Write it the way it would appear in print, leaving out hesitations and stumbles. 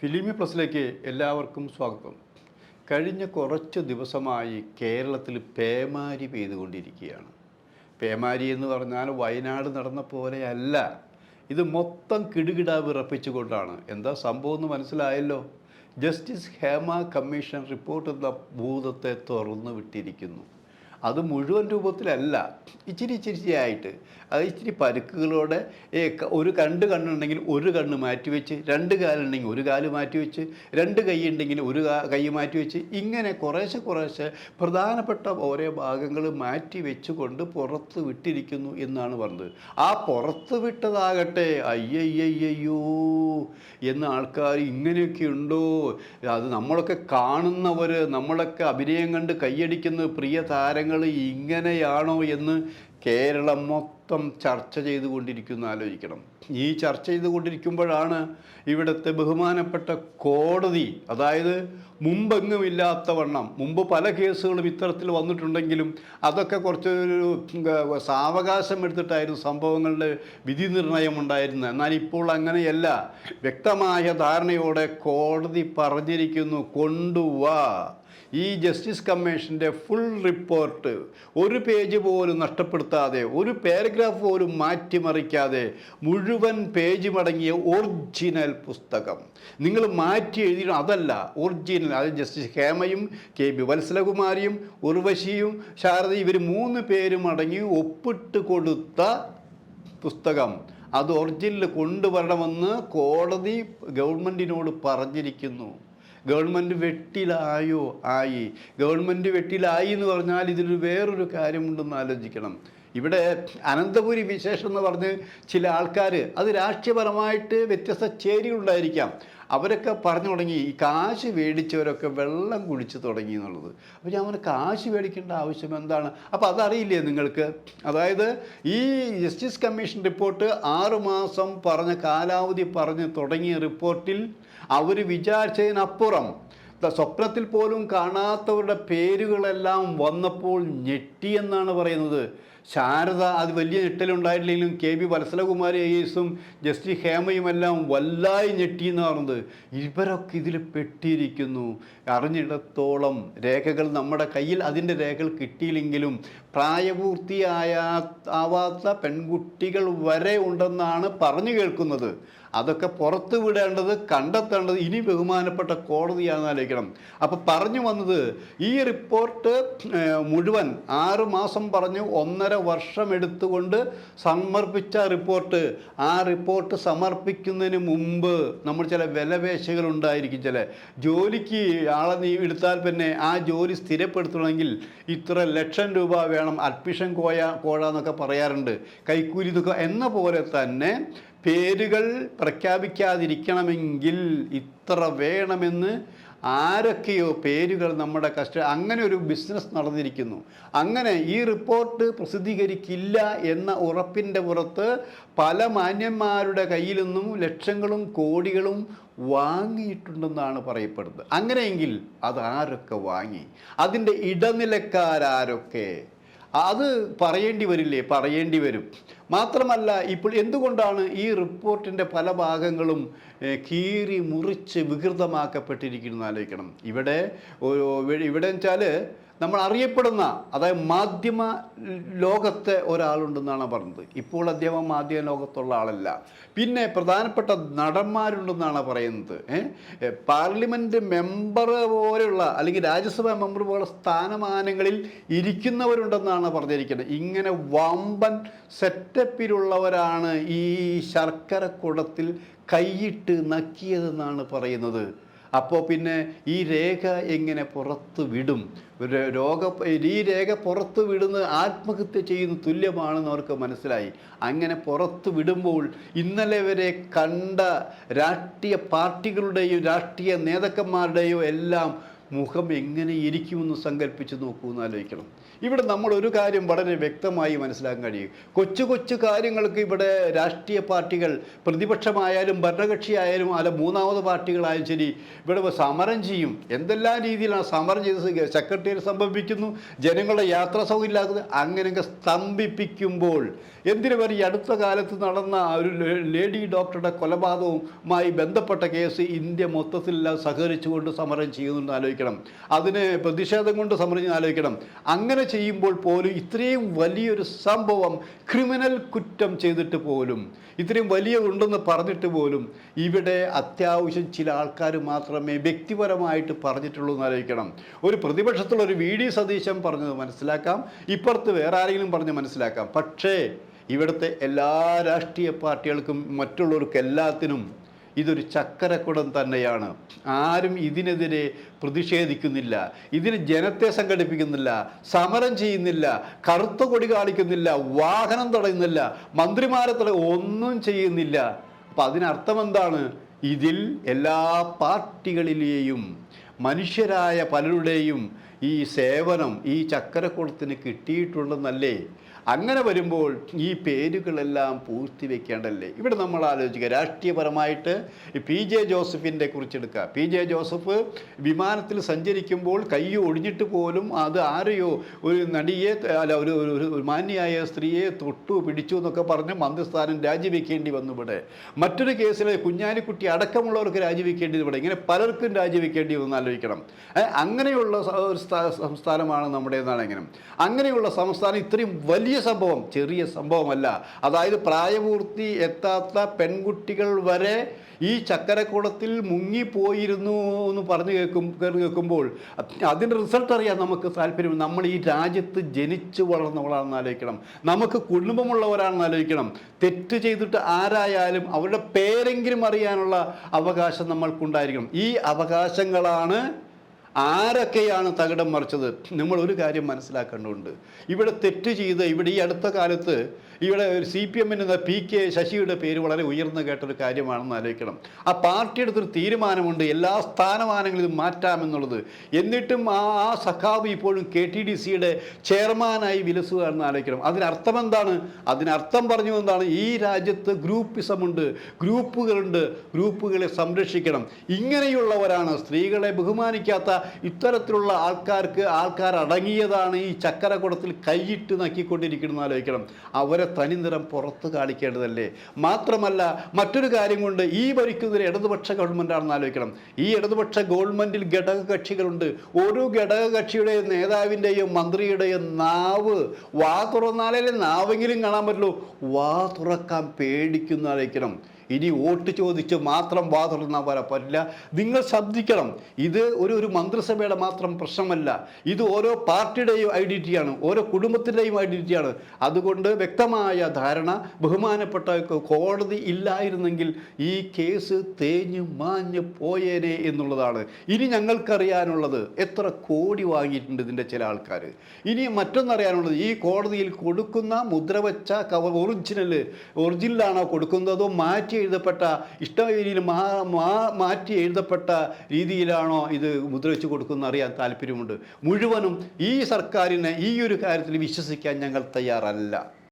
ഫിലിമി പ്ലസിലേക്ക് എല്ലാവർക്കും സ്വാഗതം. കഴിഞ്ഞ കുറച്ച് ദിവസമായി കേരളത്തിൽ പേമാരി പെയ്തുകൊണ്ടിരിക്കുകയാണ്. പേമാരി എന്ന് പറഞ്ഞാൽ വയനാട് നടന്ന പോലെയല്ല, ഇത് മൊത്തം കിടുകിട വിറപ്പിച്ചുകൊണ്ടാണ്. എന്താ സംഭവം എന്ന് മനസ്സിലായല്ലോ. ജസ്റ്റിസ് ഹേമ കമ്മീഷൻ റിപ്പോർട്ട് എന്ന ഭൂതത്തെ തുറന്നു വിട്ടിരിക്കുന്നു. അത് മുഴുവൻ രൂപത്തിലല്ല, ഇച്ചിരി അത് ഇച്ചിരി പരുക്കുകളോടെ ഒരു കണ്ണുണ്ടെങ്കിൽ ഒരു കണ്ണ് മാറ്റിവെച്ച്, രണ്ട് കാലുണ്ടെങ്കിൽ ഒരു കാല് മാറ്റിവെച്ച്, രണ്ട് കൈ ഉണ്ടെങ്കിൽ ഒരു കൈ മാറ്റിവെച്ച്, ഇങ്ങനെ കുറേശ്ശെ പ്രധാനപ്പെട്ട ഓരോ ഭാഗങ്ങൾ മാറ്റി വെച്ചുകൊണ്ട് പുറത്ത് വിട്ടിരിക്കുന്നു എന്നാണ് പറഞ്ഞത്. ആ പുറത്ത് വിട്ടതാകട്ടെ അയ്യയ്യോ എന്ന ആൾക്കാർ ഇങ്ങനെയൊക്കെ ഉണ്ടോ, അത് നമ്മളൊക്കെ കാണുന്നവർ, നമ്മളൊക്കെ അഭിനയം കണ്ട് കൈയടിക്കുന്ന പ്രിയ താരങ്ങൾ ഇങ്ങനെയാണോ എന്ന് കേരളം മൊത്തം ചർച്ച ചെയ്തുകൊണ്ടിരിക്കുന്നു. ആലോചിക്കണം. ഈ ചർച്ച ചെയ്തുകൊണ്ടിരിക്കുമ്പോഴാണ് ഇവിടുത്തെ ബഹുമാനപ്പെട്ട കോടതി, അതായത് മുമ്പെങ്ങുമില്ലാത്തവണ്ണം, മുമ്പ് പല കേസുകളും ഇത്തരത്തിൽ വന്നിട്ടുണ്ടെങ്കിലും അതൊക്കെ കുറച്ചൊരു സാവകാശം എടുത്തിട്ടായിരുന്നു സംഭവങ്ങളുടെ വിധി നിർണയം ഉണ്ടായിരുന്നത്. എന്നാൽ ഇപ്പോൾ അങ്ങനെയല്ല. വ്യക്തമായ ധാരണയോടെ കോടതി പറഞ്ഞിരിക്കുന്നു, കൊണ്ടുവാ ഈ ജസ്റ്റിസ് കമ്മീഷൻ്റെ ഫുൾ റിപ്പോർട്ട്, ഒരു പേജ് പോലും നഷ്ടപ്പെടുത്താതെ, ഒരു പാരഗ്രാഫ് പോലും മാറ്റിമറിക്കാതെ മുഴുവൻ പേജും അടങ്ങിയ ഒറിജിനൽ പുസ്തകം നിങ്ങൾ മാറ്റി എഴുതി, അതല്ല ഒറിജിനൽ. അത് ജസ്റ്റിസ് ഹേമയും KB വത്സലകുമാരിയും ഉർവശിയും ശാരദയും ഇവർ 3 പേരും അടങ്ങി ഒപ്പിട്ട് കൊടുത്ത പുസ്തകം, അത് ഒറിജിനൽ കൊണ്ടുവരണമെന്ന് കോടതി ഗവൺമെൻറ്റിനോട് പറഞ്ഞിരിക്കുന്നു. ഗവൺമെൻറ് വെട്ടിലായോ? ആയി. ഗവൺമെൻറ് വെട്ടിലായി എന്ന് പറഞ്ഞാൽ ഇതിന് വേറൊരു കാര്യമുണ്ടെന്ന് ആലോചിക്കണം. ഇവിടെ അനന്തപുരി വിശേഷം എന്ന് പറഞ്ഞ് ചില ആൾക്കാർ, അത് രാഷ്ട്രീയപരമായിട്ട് വ്യത്യസ്ത ചേരികളുണ്ടായിരിക്കാം, അവരൊക്കെ പറഞ്ഞു തുടങ്ങി ഈ കാശ് മേടിച്ചവരൊക്കെ വെള്ളം കുടിച്ച് തുടങ്ങി എന്നുള്ളത്. അപ്പോൾ ഞാൻ പറഞ്ഞു, കാശ് മേടിക്കേണ്ട ആവശ്യം എന്താണ്? അപ്പോൾ അതറിയില്ലേ നിങ്ങൾക്ക്? അതായത് ഈ ജസ്റ്റിസ് കമ്മീഷൻ റിപ്പോർട്ട് 6 മാസം പറഞ്ഞ കാലാവധി പറഞ്ഞ് തുടങ്ങിയ റിപ്പോർട്ടിൽ അവർ വിചാരിച്ചതിനപ്പുറം സ്വപ്നത്തിൽ പോലും കാണാത്തവരുടെ പേരുകളെല്ലാം വന്നപ്പോൾ ഞെട്ടിയെന്നാണ് പറയുന്നത്. ശാരദ അത് വലിയ ഞെട്ടലുണ്ടായിട്ടില്ലെങ്കിലും KB വത്സലകുമാരി AS ജസ്റ്റിസ് ഹേമയുമെല്ലാം വല്ലായി ഞെട്ടിയെന്ന് പറഞ്ഞത്. ഇവരൊക്കെ ഇതിൽ പെട്ടിരിക്കുന്നു. അറിഞ്ഞിടത്തോളം രേഖകൾ നമ്മുടെ കയ്യിൽ, അതിൻ്റെ രേഖകൾ കിട്ടിയില്ലെങ്കിലും ആവാത്ത പെൺകുട്ടികൾ വരെ ഉണ്ടെന്നാണ് പറഞ്ഞു കേൾക്കുന്നത്. അതൊക്കെ പുറത്തു വിടേണ്ടത്, കണ്ടെത്തേണ്ടത് ഇനി ബഹുമാനപ്പെട്ട കോടതിയാണെന്ന് ആലോചിക്കണം. അപ്പോൾ പറഞ്ഞു വന്നത്, ഈ റിപ്പോർട്ട് മുഴുവൻ 6 മാസം പറഞ്ഞ് 1.5 വർഷം എടുത്തുകൊണ്ട് സമർപ്പിച്ച റിപ്പോർട്ട്, ആ റിപ്പോർട്ട് സമർപ്പിക്കുന്നതിന് മുമ്പ് നമ്മൾ ചില വിലപേശകളുണ്ടായിരിക്കും. ചില ജോലിക്ക് ആളെ എടുത്താൽ പിന്നെ ആ ജോലി സ്ഥിരപ്പെടുത്തണമെങ്കിൽ ഇത്ര ലക്ഷം രൂപ വേണം, അഡ്മിഷൻ കോഴ എന്നൊക്കെ പറയാറുണ്ട്, കൈക്കൂലി എന്നൊക്കെ. എന്ന പോലെ തന്നെ പേരുകൾ പ്രഖ്യാപിക്കാതിരിക്കണമെങ്കിൽ ഇത്ര വേണമെന്ന് ആരൊക്കെയോ പേരുകൾ നമ്മുടെ അങ്ങനെ ഒരു ബിസിനസ് നടന്നിരിക്കുന്നു. അങ്ങനെ ഈ റിപ്പോർട്ട് പ്രസിദ്ധീകരിക്കില്ല എന്ന ഉറപ്പിൻ്റെ പുറത്ത് പല മാന്യന്മാരുടെ കയ്യിൽ നിന്നും ലക്ഷങ്ങളും കോടികളും വാങ്ങിയിട്ടുണ്ടെന്നാണ് പറയപ്പെടുന്നത്. അങ്ങനെയെങ്കിൽ അതാരൊക്കെ വാങ്ങി? അതിൻ്റെ ഇടനിലക്കാരൊക്കെ? അത് പറയേണ്ടി വരില്ലേ? പറയേണ്ടി വരും. മാത്രമല്ല, ഇപ്പോൾ എന്തുകൊണ്ടാണ് ഈ റിപ്പോർട്ടിൻ്റെ പല ഭാഗങ്ങളും കീറി മുറിച്ച് വികൃതമാക്കപ്പെട്ടിരിക്കുന്നത് ആലോചിക്കണം. ഇവിടെ വെച്ചാൽ നമ്മൾ അറിയപ്പെടുന്ന, അതായത് മാധ്യമ ലോകത്തെ ഒരാളുണ്ടെന്നാണ് പറഞ്ഞത്. ഇപ്പോൾ അദ്ദേഹം മാധ്യമ ലോകത്തുള്ള ആളല്ല. പിന്നെ പ്രധാനപ്പെട്ട നടന്മാരുണ്ടെന്നാണ് പറയുന്നത്. പാർലമെൻറ്റ് മെമ്പർ പോലെയുള്ള, അല്ലെങ്കിൽ രാജ്യസഭാ മെമ്പർ പോലെ സ്ഥാനമാനങ്ങളിൽ ഇരിക്കുന്നവരുണ്ടെന്നാണ് പറഞ്ഞിരിക്കുന്നത്. ഇങ്ങനെ വമ്പൻ സെറ്റപ്പിലുള്ളവരാണ് ഈ ശർക്കര കുടത്തിൽ കൈയിട്ട് നക്കിയതെന്നാണ് പറയുന്നത്. അപ്പോൾ പിന്നെ ഈ രേഖ എങ്ങനെ പുറത്ത് വിടും? ഈ രേഖ പുറത്ത് വിടുന്നത് ആത്മഹത്യ ചെയ്യുന്ന തുല്യമാണെന്ന് അവർക്ക് മനസ്സിലായി. അങ്ങനെ പുറത്ത് വിടുമ്പോൾ ഇന്നലെ വരെ കണ്ട രാഷ്ട്രീയ പാർട്ടികളുടെയോ രാഷ്ട്രീയ നേതാക്കന്മാരുടെയോ എല്ലാം മുഖം എങ്ങനെ ഇരിക്കുമെന്ന് സങ്കല്പിച്ച് നോക്കൂ എന്ന് ആലോചിക്കണം. ഇവിടെ നമ്മൾ ഒരു കാര്യം വളരെ വ്യക്തമായി മനസ്സിലാക്കാൻ കഴിയും. കൊച്ചു കൊച്ചു കാര്യങ്ങൾക്ക് ഇവിടെ രാഷ്ട്രീയ പാർട്ടികൾ, പ്രതിപക്ഷമായാലും ഭരണകക്ഷിയായാലും അല്ല മൂന്നാമത് പാർട്ടികളായാലും ശരി, ഇവിടെ സമരം ചെയ്യും. എന്തെല്ലാം രീതിയിലാണ് സമരം ചെയ്ത് സെക്രട്ടേറിയറ്റ് സ്തംഭിപ്പിക്കുന്നു, ജനങ്ങളുടെ യാത്രാ സൗകര്യം ഇല്ലാത്തത്, അങ്ങനെയൊക്കെ സ്തംഭിപ്പിക്കുമ്പോൾ എന്തിനു പറയും, ഈ അടുത്ത കാലത്ത് നടന്ന ഒരു ലേഡി ഡോക്ടറുടെ കൊലപാതകവുമായി ബന്ധപ്പെട്ട കേസ് ഇന്ത്യ മൊത്തത്തിലെല്ലാം സഹകരിച്ചുകൊണ്ട് സമരം ചെയ്യുന്നുണ്ട് ആലോചിക്കണം. അതിന് പ്രതിഷേധം കൊണ്ട് സമരം ആലോചിക്കണം. അങ്ങനെ ചെയ്യുമ്പോൾ പോലും ഇത്രയും വലിയൊരു സംഭവം, ക്രിമിനൽ കുറ്റം ചെയ്തിട്ട് പോലും, ഇത്രയും വലിയ ഉണ്ടെന്ന് പറഞ്ഞിട്ട് പോലും ഇവിടെ അത്യാവശ്യം ചില ആൾക്കാർ മാത്രമേ വ്യക്തിപരമായിട്ട് പറഞ്ഞിട്ടുള്ളൂ എന്ന് ആലോചിക്കണം. ഒരു പ്രതിപക്ഷത്തുള്ള ഒരു വി.ഡി. സതീശൻ പറഞ്ഞത് മനസ്സിലാക്കാം, ഇപ്പുറത്ത് വേറെ ആരെങ്കിലും പറഞ്ഞ് മനസ്സിലാക്കാം. പക്ഷേ ഇവിടുത്തെ എല്ലാ രാഷ്ട്രീയ പാർട്ടികൾക്കും മറ്റുള്ളവർക്കും എല്ലാത്തിനും ഇതൊരു ചക്കരക്കുടം തന്നെയാണ്. ആരും ഇതിനെതിരെ പ്രതിഷേധിക്കുന്നില്ല, ഇതിന് ജനത്തെ സംഘടിപ്പിക്കുന്നില്ല, സമരം ചെയ്യുന്നില്ല, കറുത്ത കൊടി കാണിക്കുന്നില്ല, വാഹനം തടയുന്നില്ല, മന്ത്രിമാരെ ഒന്നും ചെയ്യുന്നില്ല. അപ്പം അതിനർത്ഥം എന്താണ്? ഇതിൽ എല്ലാ പാർട്ടികളിലെയും മനുഷ്യരായ പലരുടെയും ഈ സേവനം ഈ ചക്കരക്കുളത്തിന് കിട്ടിയിട്ടുണ്ടെന്നല്ലേ? അങ്ങനെ വരുമ്പോൾ ഈ പേരുകളെല്ലാം പൂർത്തിവെക്കേണ്ടല്ലേ? ഇവിടെ നമ്മൾ ആലോചിക്കുക, രാഷ്ട്രീയപരമായിട്ട് പി.ജെ. ജോസഫിൻ്റെ കുറിച്ചെടുക്കുക. പി.ജെ. ജോസഫ് വിമാനത്തിൽ സഞ്ചരിക്കുമ്പോൾ കൈ ഒടിഞ്ഞിട്ട് പോലും അത് ആരെയോ ഒരു നടിയെ അല്ല ഒരു മാന്യയായ സ്ത്രീയെ തൊട്ടു പിടിച്ചു എന്നൊക്കെ പറഞ്ഞ് മന്ത്രിസ്ഥാനം രാജിവെക്കേണ്ടി വന്നു. ഇവിടെ മറ്റൊരു കേസിൽ കുഞ്ഞാലിക്കുട്ടി അടക്കമുള്ളവർക്ക് രാജിവെക്കേണ്ടി ഇവിടെ, ഇങ്ങനെ പലർക്കും രാജിവെക്കേണ്ടി വന്ന് ആലോചിക്കണം. അങ്ങനെയുള്ള ഒരു സംസ്ഥാനമാണ് നമ്മുടേതാണ്. എങ്ങനെ അങ്ങനെയുള്ള സംസ്ഥാനം ഇത്രയും വലിയ സംഭവം ചെറിയ സംഭവമല്ല. അതായത് പ്രായപൂർത്തി എത്താത്ത പെൺകുട്ടികൾ വരെ ഈ ചക്കരക്കുളത്തിൽ മുങ്ങിപ്പോയിരുന്നു എന്ന് കേൾക്കുമ്പോൾ അതിൻ്റെ റിസൾട്ട് അറിയാൻ നമുക്ക് താല്പര്യം. നമ്മൾ ഈ രാജ്യത്ത് ജനിച്ചു വളർന്നവളാണെന്ന് ആലോചിക്കണം, നമുക്ക് കുടുംബമുള്ളവരാണെന്ന് ആലോചിക്കണം. തെറ്റ് ചെയ്തിട്ട് ആരായാലും അവരുടെ പേരെങ്കിലും അറിയാനുള്ള അവകാശം നമ്മൾക്കുണ്ടായിരിക്കണം. ഈ അവകാശങ്ങളാണ് ആരൊക്കെയാണ് തകിടം മറിച്ചത്? നമ്മൾ ഒരു കാര്യം മനസ്സിലാക്കേണ്ടതുണ്ട്. ഇവിടെ തെറ്റ് ചെയ്ത് ഇവിടെ ഈ അടുത്ത കാലത്ത് ഇവിടെ ഒരു CPM-ന് PK ശശിയുടെ പേര് വളരെ ഉയർന്നു കേട്ടൊരു കാര്യമാണെന്ന് ആലോചിക്കണം. ആ പാർട്ടി എടുത്തൊരു തീരുമാനമുണ്ട് എല്ലാ സ്ഥാനമാനങ്ങളിലും മാറ്റാമെന്നുള്ളത്. എന്നിട്ടും ആ സഖാവ് ഇപ്പോഴും KTDCയുടെ ചെയർമാനായി വിലസുകയാണെന്ന് ആലോചിക്കണം. അതിനർത്ഥം എന്താണ്? അതിനർത്ഥം പറഞ്ഞു എന്താണ്? ഈ രാജ്യത്ത് ഗ്രൂപ്പിസമുണ്ട്, ഗ്രൂപ്പുകളുണ്ട്, ഗ്രൂപ്പുകളെ സംരക്ഷിക്കണം. ഇങ്ങനെയുള്ളവരാണ് സ്ത്രീകളെ ബഹുമാനിക്കാത്ത ഇത്തരത്തിലുള്ള ആൾക്കാർ അടങ്ങിയതാണ് ഈ ചക്കരക്കുടത്തിൽ കൈയിട്ട് നക്കിക്കൊണ്ടിരിക്കുന്നത് ആലോചിക്കണം. അവരെ തനിനിറം പുറത്ത് കാണിക്കേണ്ടതല്ലേ? മാത്രമല്ല മറ്റൊരു കാര്യം കൊണ്ട് ഈ ഭരിക്കുന്നൊരു ഇടതുപക്ഷ ഗവൺമെൻറ്റാണെന്ന് ആലോചിക്കണം. ഈ ഇടതുപക്ഷ ഗവൺമെൻറ്റിൽ ഘടകകക്ഷികളുണ്ട്. ഓരോ ഘടകകക്ഷിയുടെയും നേതാവിൻ്റെയും മന്ത്രിയുടെയും നാവ് വാ തുറന്നാലേ നാവെങ്കിലും കാണാൻ പറ്റുള്ളൂ. വാ തുറക്കാൻ പേടിക്കുന്ന ആലോചിക്കണം. ഇനി വോട്ട് ചോദിച്ച് മാത്രം വാ തുറന്നാൽ പറ്റില്ല. നിങ്ങൾ ശ്രദ്ധിക്കണം, ഇത് ഒരു മന്ത്രിസഭയുടെ മാത്രം പ്രശ്നമല്ല. ഇത് ഓരോ പാർട്ടിയുടെയും ഐഡന്റിറ്റിയാണ്, ഓരോ കുടുംബത്തിൻ്റെയും ഐഡന്റിറ്റിയാണ്. അതുകൊണ്ട് വ്യക്തമായ ധാരണ, ബഹുമാനപ്പെട്ട കോടതി ഇല്ലായിരുന്നെങ്കിൽ ഈ കേസ് തേഞ്ഞു മാഞ്ഞു പോയേനെ എന്നുള്ളതാണ്. ഇനി ഞങ്ങൾക്കറിയാനുള്ളത് എത്ര കോടി വാങ്ങിയിട്ടുണ്ട് ഇതിൻ്റെ ചില ആൾക്കാർ. ഇനി മറ്റൊന്നറിയാനുള്ളത്, ഈ കോടതിയിൽ കൊടുക്കുന്ന മുദ്രവെച്ച കവർ ഒറിജിനലാണോ കൊടുക്കുന്നതോ മാറ്റി എഴുതപ്പെട്ട രീതിയിൽ മാറ്റി എഴുതപ്പെട്ട രീതിയിലാണോ ഇത് മുദ്രവെച്ച് കൊടുക്കുന്നത് അറിയാൻ താല്പര്യമുണ്ട്. മുഴുവനും ഈ സർക്കാരിനെ ഈ ഒരു കാര്യത്തിൽ വിശ്വസിക്കാൻ ഞങ്ങൾ തയ്യാറല്ല.